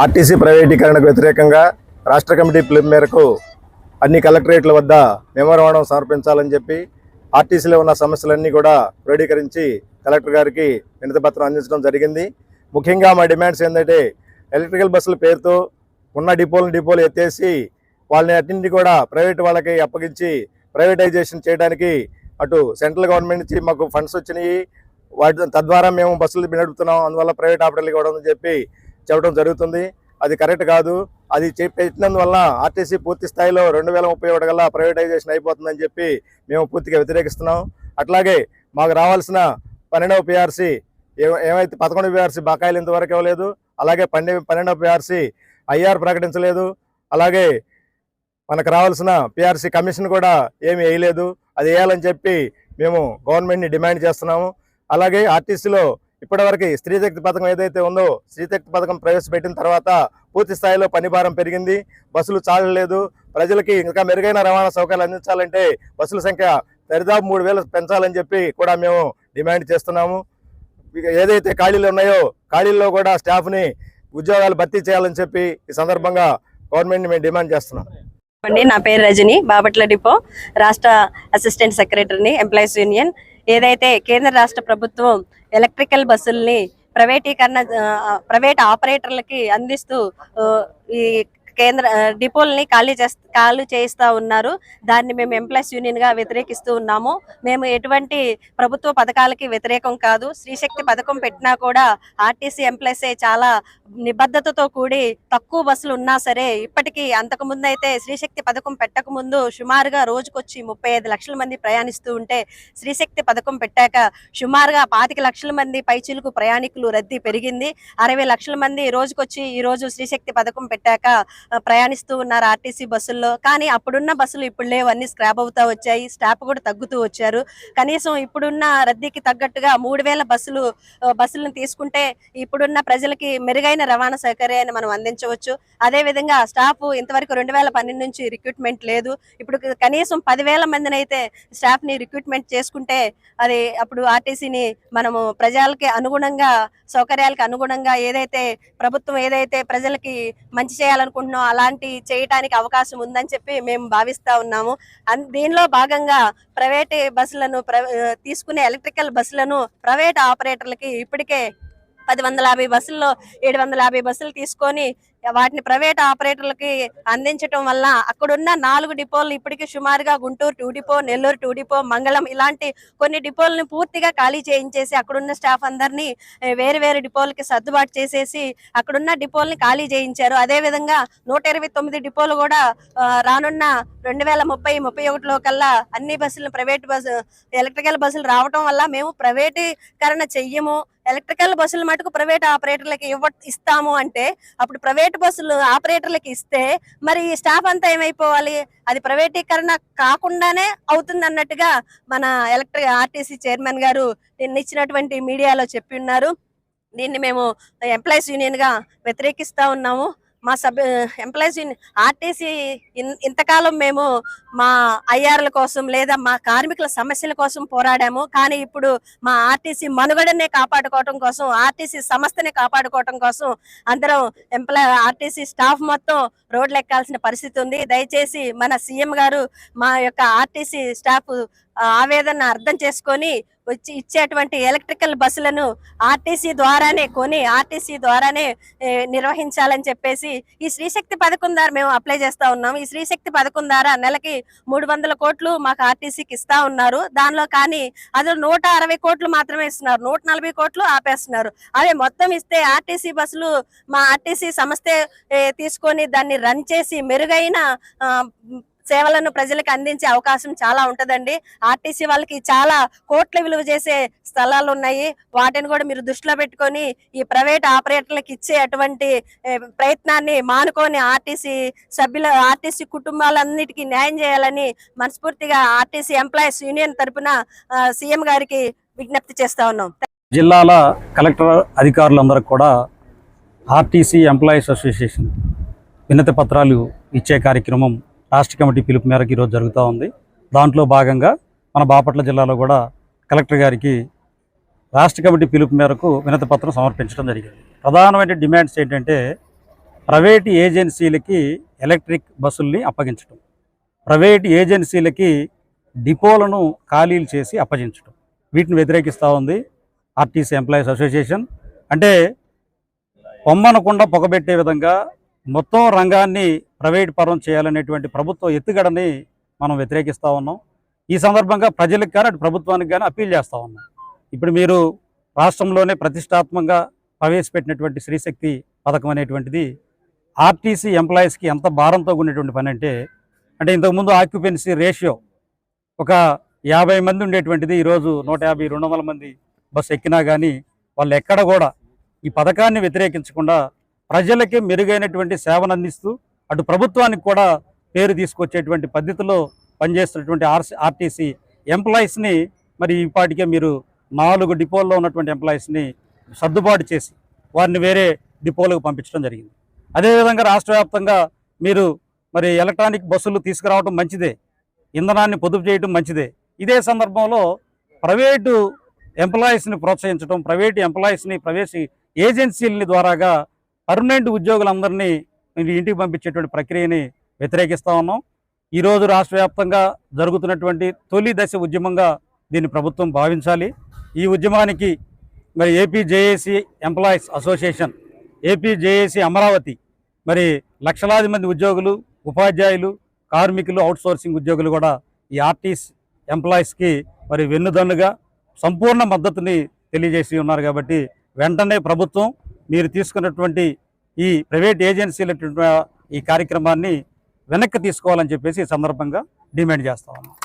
RTC ప్రైవేటీకరణకు వ్యతిరేకంగా రాష్ట్ర కమిటీ పిలుపు మేరకు అన్ని కలెక్టరేట్ల వద్ద మెమోరాండం సమర్పించాలని చెప్పి ఆర్టీసీలో ఉన్న సమస్యలన్నీ కూడా క్రోడీకరించి కలెక్టర్ గారికి వినతిపత్రం అందించడం జరిగింది. ముఖ్యంగా మా డిమాండ్స్ ఏంటంటే ఎలక్ట్రికల్ బస్సుల పేరుతో ఉన్న డిపోలు ఎత్తేసి వాళ్ళని అన్నింటినీ కూడా ప్రైవేట్ వాళ్ళకి అప్పగించి ప్రైవేటైజేషన్ చేయడానికి అటు సెంట్రల్ గవర్నమెంట్ నుంచి మాకు ఫండ్స్ వచ్చినాయి, వాటి తద్వారా మేము బస్సులు నడుపుతున్నాం, అందువల్ల ప్రైవేట్ ఆపరేటర్లు ఇవ్వడం చెప్పడం జరుగుతుంది. అది కరెక్ట్ కాదు. అది పెట్టినందువల్ల ఆర్టీసీ పూర్తి స్థాయిలో 2031 కల్లా ప్రైవేటైజేషన్ అయిపోతుందని చెప్పి మేము పూర్తిగా వ్యతిరేకిస్తున్నాం. అట్లాగే మాకు రావాల్సిన 12వ పిఆర్సీ ఏమైతే 11వ పిఆర్సీ బకాయిలు ఇంతవరకు ఇవ్వలేదు, అలాగే 12వ పిఆర్సీ ఐఆర్ ప్రకటించలేదు, అలాగే మనకు రావాల్సిన పిఆర్సీ కమిషన్ కూడా ఏమీ వేయలేదు. అది వేయాలని చెప్పి మేము గవర్నమెంట్ని డిమాండ్ చేస్తున్నాము. అలాగే ఆర్టీసీలో ఇప్పటివరకు స్త్రీశక్తి పథకం ఏదైతే ఉందో స్త్రీశక్తి పథకం ప్రవేశపెట్టిన తర్వాత పూర్తి స్థాయిలో పనిభారం పెరిగింది, బస్సులు చాలలేదు. ప్రజలకి ఇంకా మెరుగైన రవాణా సౌకర్యాలు అందించాలంటే బస్సుల సంఖ్య దరిదాపు 3000 పెంచాలని చెప్పి కూడా మేము డిమాండ్ చేస్తున్నాము. ఏదైతే ఖాళీలు ఉన్నాయో ఖాళీల్లో కూడా స్టాఫ్ని ఉద్యోగాలు భర్తీ చేయాలని చెప్పి ఈ సందర్భంగా గవర్నమెంట్ని మేము డిమాండ్ చేస్తున్నాం. నా పేరు రజని, బాపట్ల డిపో రాష్ట్ర అసిస్టెంట్ సెక్రటరీని, ఎంప్లాయీస్ యూనియన్. ఏదైతే కేంద్ర రాష్ట్ర ప్రభుత్వం ఎలక్ట్రికల్ బస్సుల్ని ప్రైవేట్ ఆపరేటర్లకి అందిస్తూ ఈ కేంద్ర డిపోల్ని ఖాళీ చేయిస్తూ ఉన్నారు. దాన్ని మేము ఎంప్లాయీస్ యూనియన్గా వ్యతిరేకిస్తూ ఉన్నాము. మేము ఎటువంటి ప్రభుత్వ పథకాలకి వ్యతిరేకం కాదు. స్త్రీశక్తి పథకం పెట్టినా కూడా ఆర్టీసీ ఎంప్లాయీసే చాలా నిబద్ధతతో కూడి తక్కువ బస్సులు ఉన్నా సరే, ఇప్పటికీ అంతకుముందు అయితే స్త్రీశక్తి పథకం పెట్టకముందు సుమారుగా రోజుకొచ్చి 35 లక్షల మంది ప్రయాణిస్తూ ఉంటే, స్త్రీశక్తి పథకం పెట్టాక సుమారుగా 25 లక్షల మంది పైచిలుకు ప్రయాణికులు రద్దీ పెరిగింది. 60 లక్షల మంది రోజుకొచ్చి ఈ రోజు స్త్రీశక్తి పథకం పెట్టాక ప్రయాణిస్తూ ఉన్నారు ఆర్టీసీ బస్సుల్లో. కానీ అప్పుడున్న బస్సులు ఇప్పుడు లేవు, అన్ని స్క్రాప్ అవుతా వచ్చాయి, స్టాప్ కూడా తగ్గుతూ వచ్చారు. కనీసం ఇప్పుడున్న రద్దీకి తగ్గట్టుగా 3000 బస్సులను తీసుకుంటే ఇప్పుడున్న ప్రజలకి మెరుగైన రవాణా సౌకర్యాన్ని మనం అందించవచ్చు. అదే విధంగా స్టాఫ్ ఇంతవరకు 2012 నుంచి రిక్రూట్మెంట్ లేదు. ఇప్పుడు కనీసం 10,000 మందిని అయితే స్టాఫ్ ని రిక్రూట్మెంట్ చేసుకుంటే అది అప్పుడు ఆర్టీసీని మనము ప్రజలకి అనుగుణంగా, సౌకర్యాలకు అనుగుణంగా ప్రభుత్వం ఏదైతే ప్రజలకి మంచి చేయాలనుకుంటున్నాం అలాంటి చేయటానికి అవకాశం ఉందని చెప్పి మేము భావిస్తా ఉన్నాము. దీనిలో భాగంగా ప్రైవేట్ బస్సులను తీసుకునే ఎలక్ట్రికల్ బస్సులను ప్రైవేట్ ఆపరేటర్లకి ఇప్పటికే 150 బస్సుల్లో 750 బస్సులు తీసుకొని వాటిని ప్రైవేట్ ఆపరేటర్లకి అందించడం వల్ల అక్కడున్న 4 డిపోలు ఇప్పటికీ సుమారుగా గుంటూరు 2 డిపో, నెల్లూరు 2 డిపో, మంగళం ఇలాంటి కొన్ని డిపోలను పూర్తిగా ఖాళీ చేయించేసి అక్కడున్న స్టాఫ్ అందరినీ వేరు డిపోలకి సర్దుబాటు చేసేసి అక్కడున్న డిపోల్ని ఖాళీ చేయించారు. అదేవిధంగా 129 డిపోలు కూడా రానున్న 2030-31 కల్లా అన్ని బస్సులను ఎలక్ట్రికల్ బస్సులు రావటం వల్ల మేము ప్రైవేటీకరణ చెయ్యము, ఎలక్ట్రికల్ బస్సులు మటుకు ప్రైవేట్ ఆపరేటర్లకి ఇస్తాము అంటే అప్పుడు ప్రైవేట్ బస్సులు ఆపరేటర్లకి ఇస్తే మరి స్టాఫ్ అంతా ఏమైపోవాలి? అది ప్రైవేటీకరణ కాకుండానే అవుతుంది అన్నట్టుగా మన ఆర్టీసీ చైర్మన్ గారు నిన్న ఇచ్చినటువంటి మీడియాలో చెప్పి ఉన్నారు. దీన్ని మేము ఎంప్లాయీస్ యూనియన్ గా వ్యతిరేకిస్తా ఉన్నాము. మా ఎంప్లాయీస్ ఆర్టీసీ ఇంతకాలం మేము మా ఐఆర్ల కోసం లేదా మా కార్మికుల సమస్యల కోసం పోరాడాము. కానీ ఇప్పుడు మా ఆర్టీసీ మనుగడనే కాపాడుకోవటం కోసం, ఆర్టీసీ సంస్థని కాపాడుకోవటం కోసం అందరం ఆర్టీసీ స్టాఫ్ మొత్తం రోడ్లు ఎక్కాల్సిన పరిస్థితి ఉంది. దయచేసి మన సీఎం గారు మా యొక్క ఆర్టీసీ స్టాఫ్ ఆవేదన అర్థం చేసుకొని వచ్చి ఇచ్చేటువంటి ఎలక్ట్రికల్ బస్సులను ఆర్టీసీ ద్వారానే కొని ఆర్టీసీ ద్వారానే నిర్వహించాలని చెప్పేసి ఈ స్త్రీశక్తి పథకం ద్వారా మేము అప్లై చేస్తా ఉన్నాం. ఈ స్త్రీశక్తి పథకం ద్వారా నెలకి 300 కోట్లు మాకు ఆర్టీసీకి ఇస్తా ఉన్నారు. దానిలో కానీ అది 160 కోట్లు మాత్రమే ఇస్తున్నారు, 140 కోట్లు ఆపేస్తున్నారు. అదే మొత్తం ఇస్తే ఆర్టీసీ బస్సులు మా ఆర్టీసీ సంస్థే తీసుకొని దాన్ని రన్ చేసి మెరుగైన సేవలను ప్రజలకు అందించే అవకాశం చాలా ఉంటదండి. ఆర్టీసీ వాళ్ళకి చాలా కోట్ల విలువ చేసే స్థలాలు ఉన్నాయి. వాటిని కూడా మీరు దృష్టిలో పెట్టుకొని ఈ ప్రైవేట్ ఆపరేటర్లకు ఇచ్చే అటువంటి ప్రయత్నాన్ని మానుకొని ఆర్టీసీ కుటుంబాలన్నిటికీ న్యాయం చేయాలని మనస్ఫూర్తిగా ఆర్టీసీ ఎంప్లాయీస్ యూనియన్ తరపున సీఎం గారికి విజ్ఞప్తి చేస్తా ఉన్నాం. జిల్లాల కలెక్టర్ అధికారులందరూ కూడా ఆర్టీసీ ఎంప్లాయీస్ అసోసియేషన్ వినతి పత్రాలు ఇచ్చే కార్యక్రమం రాష్ట్ర కమిటీ పిలుపు మేరకు ఈరోజు జరుగుతూ ఉంది. దాంట్లో భాగంగా మన బాపట్ల జిల్లాలో కూడా కలెక్టర్ గారికి రాష్ట్ర కమిటీ పిలుపు మేరకు వినతి పత్రం సమర్పించడం జరిగింది. ప్రధానమైన డిమాండ్స్ ఏంటంటే ప్రైవేట్ ఏజెన్సీలకి ఎలక్ట్రిక్ బస్సుల్ని అప్పగించడం, ప్రైవేట్ ఏజెన్సీలకి డిపోలను ఖాళీలు చేసి అప్పగించడం, వీటిని వ్యతిరేకిస్తూ ఉంది ఆర్టీసీ ఎంప్లాయీస్ అసోసియేషన్. అంటే పొమ్మనకుండా పొగబెట్టే విధంగా మొత్తం రంగాన్ని ప్రైవేట్ పరం చేయాలనేటువంటి ప్రభుత్వ ఎత్తుగడని మనం వ్యతిరేకిస్తూ ఉన్నాం. ఈ సందర్భంగా ప్రజలకు కానీ అటు ప్రభుత్వానికి కానీ అప్పీల్ చేస్తూ ఉన్నాం. ఇప్పుడు మీరు రాష్ట్రంలోనే ప్రతిష్టాత్మకంగా ప్రవేశపెట్టినటువంటి శ్రీశక్తి పథకం అనేటువంటిది ఆర్టీసీ ఎంప్లాయీస్కి ఎంత భారంతో కూడినటువంటి పని అంటే ఇంతకుముందు ఆక్యుపెన్సీ రేషియో ఒక 50 మంది ఉండేటువంటిది ఈరోజు 150-200 మంది బస్సు ఎక్కినా కానీ వాళ్ళు ఎక్కడ కూడా ఈ పథకాన్ని వ్యతిరేకించకుండా ప్రజలకి మెరుగైనటువంటి సేవను అందిస్తూ అటు ప్రభుత్వానికి కూడా పేరు తీసుకొచ్చేటువంటి పద్ధతిలో పనిచేస్తున్నటువంటి ఆర్టీసీ ఎంప్లాయీస్ని మరి ఇప్పటికే మీరు 4 డిపోల్లో ఉన్నటువంటి ఎంప్లాయీస్ని సర్దుబాటు చేసి వారిని వేరే డిపోలకు పంపించడం జరిగింది. అదేవిధంగా రాష్ట్ర వ్యాప్తంగా మీరు మరి ఎలక్ట్రానిక్ బస్సులు తీసుకురావడం మంచిదే, ఇంధనాన్ని పొదుపు చేయడం మంచిదే. ఇదే సందర్భంలో ప్రైవేటు ఎంప్లాయీస్ని ప్రోత్సహించడం, ప్రైవేటు ఎంప్లాయీస్ని ప్రవేశ ఏజెన్సీలని ద్వారాగా పర్మనెంట్ ఉద్యోగులందరినీ ఇంటికి పంపించేటువంటి ప్రక్రియని వ్యతిరేకిస్తూ ఉన్నాం. ఈరోజు రాష్ట్ర వ్యాప్తంగా జరుగుతున్నటువంటి తొలి దశ ఉద్యమంగా దీన్ని ప్రభుత్వం భావించాలి. ఈ ఉద్యమానికి మరి AP JAC employees association, AP JAC Amaravati, మరి లక్షలాది మంది ఉద్యోగులు, ఉపాధ్యాయులు, కార్మికులు, అవుట్సోర్సింగ్ ఉద్యోగులు కూడా ఈ ఆర్టీసీ ఎంప్లాయీస్కి మరి వెన్నుదన్నుగా సంపూర్ణ మద్దతుని తెలియజేసి ఉన్నారు. కాబట్టి వెంటనే ప్రభుత్వం మీరు తీసుకున్నటువంటి ఈ ప్రైవేట్ ఏజెన్సీల ఈ కార్యక్రమాన్ని వెనక్కి తీసుకోవాలని చెప్పేసి ఈ సందర్భంగా డిమాండ్ చేస్తా ఉన్నాం.